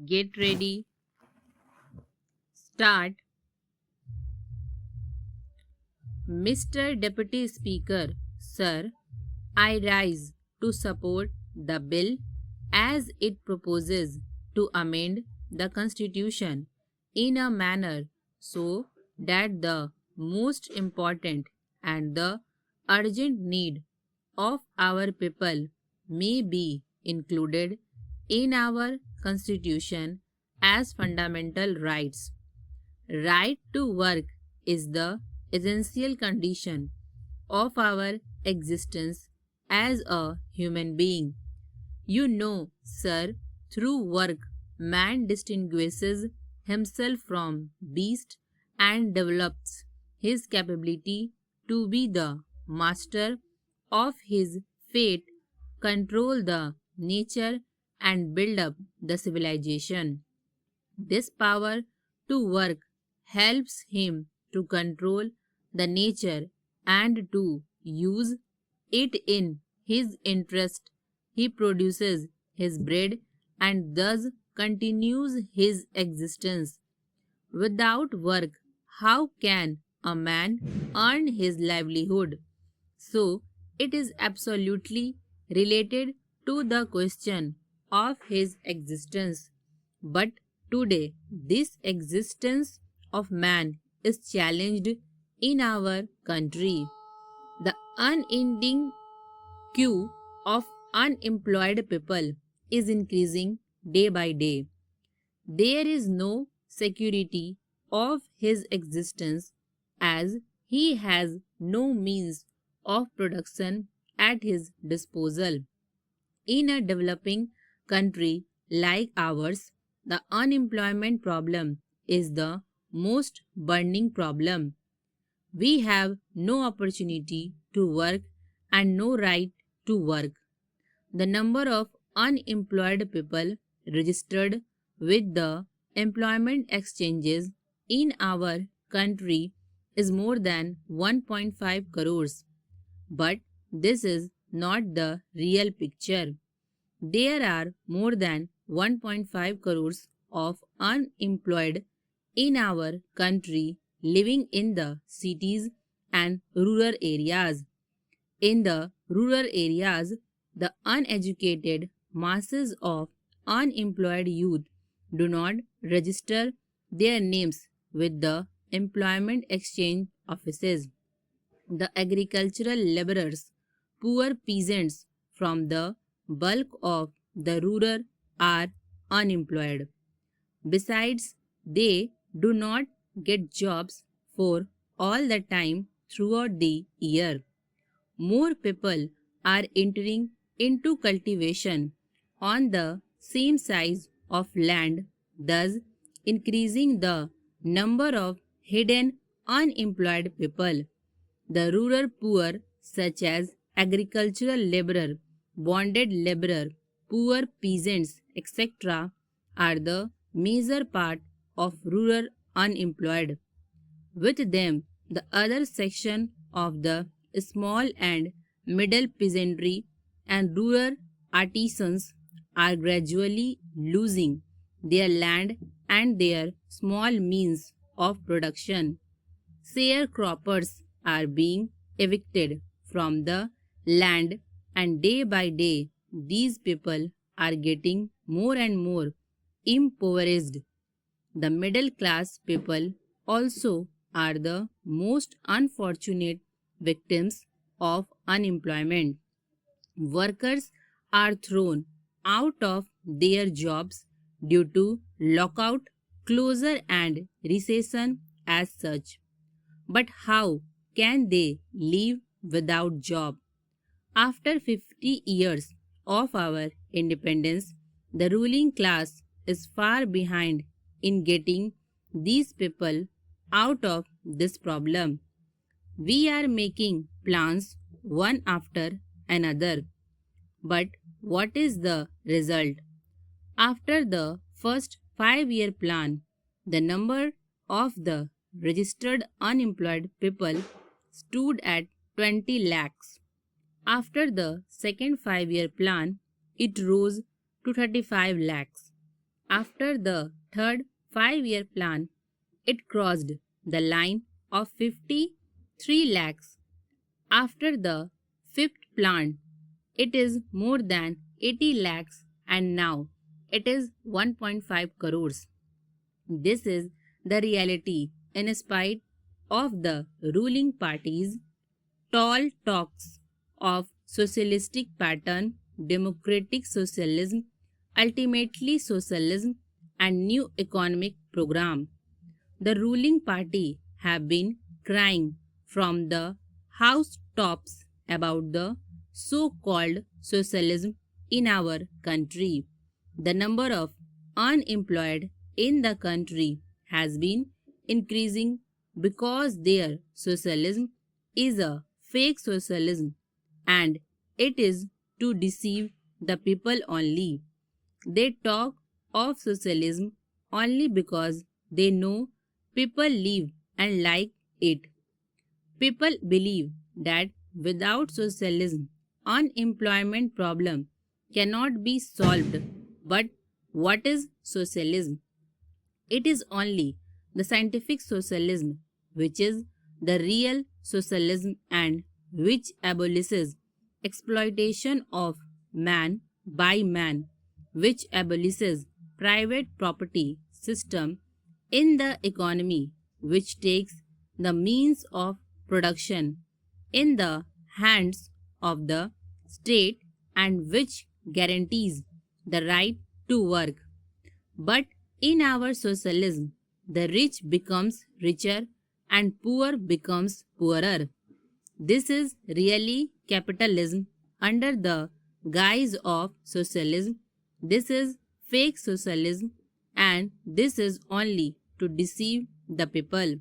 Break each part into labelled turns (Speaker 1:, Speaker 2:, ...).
Speaker 1: Get ready. Start. Mr. Deputy Speaker, Sir, I rise to support the bill as it proposes to amend the Constitution in a manner so that the most important and the urgent need of our people may be included in our Constitution as fundamental rights. Right to work is the essential condition of our existence as a human being. You know, sir, through work, man distinguishes himself from beast and develops his capability to be the master of his fate, control the nature, and build up the civilization. This power to work helps him to control the nature and to use it in his interest. He produces his bread and thus continues his existence. Without work, how can a man earn his livelihood? So, it is absolutely related to the question of his existence. But today, this existence of man is challenged in our country. The unending queue of unemployed people is increasing day by day. There is no security of his existence as he has no means of production at his disposal. In a developing country like ours, the unemployment problem is the most burning problem. We have no opportunity to work and no right to work. The number of unemployed people registered with the employment exchanges in our country is more than 1.5 crores. But this is not the real picture. There are more than 1.5 crores of unemployed in our country living in the cities and rural areas. In the rural areas, the uneducated masses of unemployed youth do not register their names with the employment exchange offices. The agricultural laborers, poor peasants from the bulk of the rural are unemployed. Besides, they do not get jobs for all the time throughout the year. More people are entering into cultivation on the same size of land, thus increasing the number of hidden unemployed people. The rural poor, such as agricultural laborer, bonded laborer, poor peasants, etc., are the major part of rural unemployed. With them, the other section of the small and middle peasantry and rural artisans are gradually losing their land and their small means of production. Sharecroppers are being evicted from the land, and day by day, these people are getting more and more impoverished. The middle class people also are the most unfortunate victims of unemployment. Workers are thrown out of their jobs due to lockout, closure, and recession as such. But how can they live without job? After 50 years of our independence, the ruling class is far behind in getting these people out of this problem. We are making plans one after another. But what is the result? After the first 5-year plan, the number of the registered unemployed people stood at 20 lakhs. After the second 5-year plan, it rose to 35 lakhs. After the third 5-year plan, it crossed the line of 53 lakhs. After the fifth plan, it is more than 80 lakhs and now it is 1.5 crores. This is the reality in spite of the ruling party's tall talks of socialistic pattern, democratic socialism, ultimately socialism, and new economic program. The ruling party have been crying from the housetops about the so-called socialism in our country. The number of unemployed in the country has been increasing because their socialism is a fake socialism and it is to deceive the people only. They talk of socialism only because they know people live and like it. People believe that without socialism, unemployment problem cannot be solved. But what is socialism? It is only the scientific socialism, which is the real socialism and which abolishes exploitation of man by man, which abolishes private property system in the economy, which takes the means of production in the hands of the state and which guarantees the right to work. But in our socialism, the rich becomes richer and poor becomes poorer. This is really capitalism under the guise of socialism. This is fake socialism and this is only to deceive the people.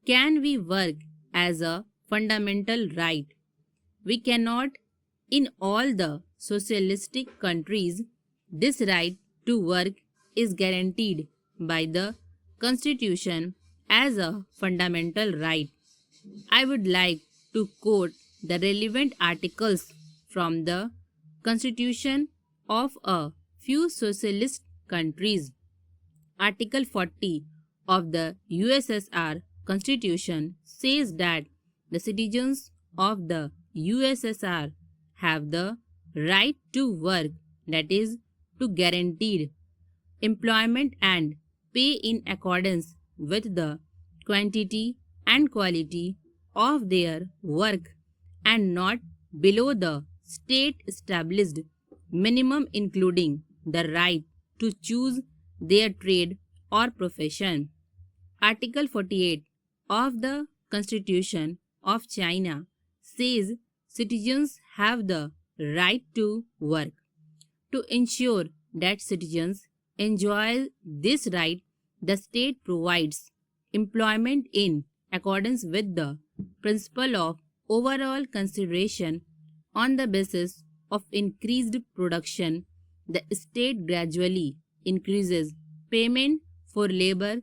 Speaker 1: Can we work as a fundamental right? We cannot. In all the socialistic countries, this right to work is guaranteed by the Constitution as a fundamental right. I would like to quote the relevant articles from the Constitution of a few socialist countries. Article 40 of the USSR Constitution says that the citizens of the USSR have the right to work, that is, to guaranteed employment and pay in accordance with the quantity and quality of their work and not below the state established minimum, including the right to choose their trade or profession. Article 48 of the Constitution of China says citizens have the right to work. To ensure that citizens enjoy this right, the state provides employment in accordance with the principle of overall consideration. On the basis of increased production, the state gradually increases payment for labor,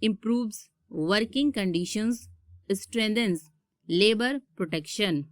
Speaker 1: improves working conditions, strengthens labor protection.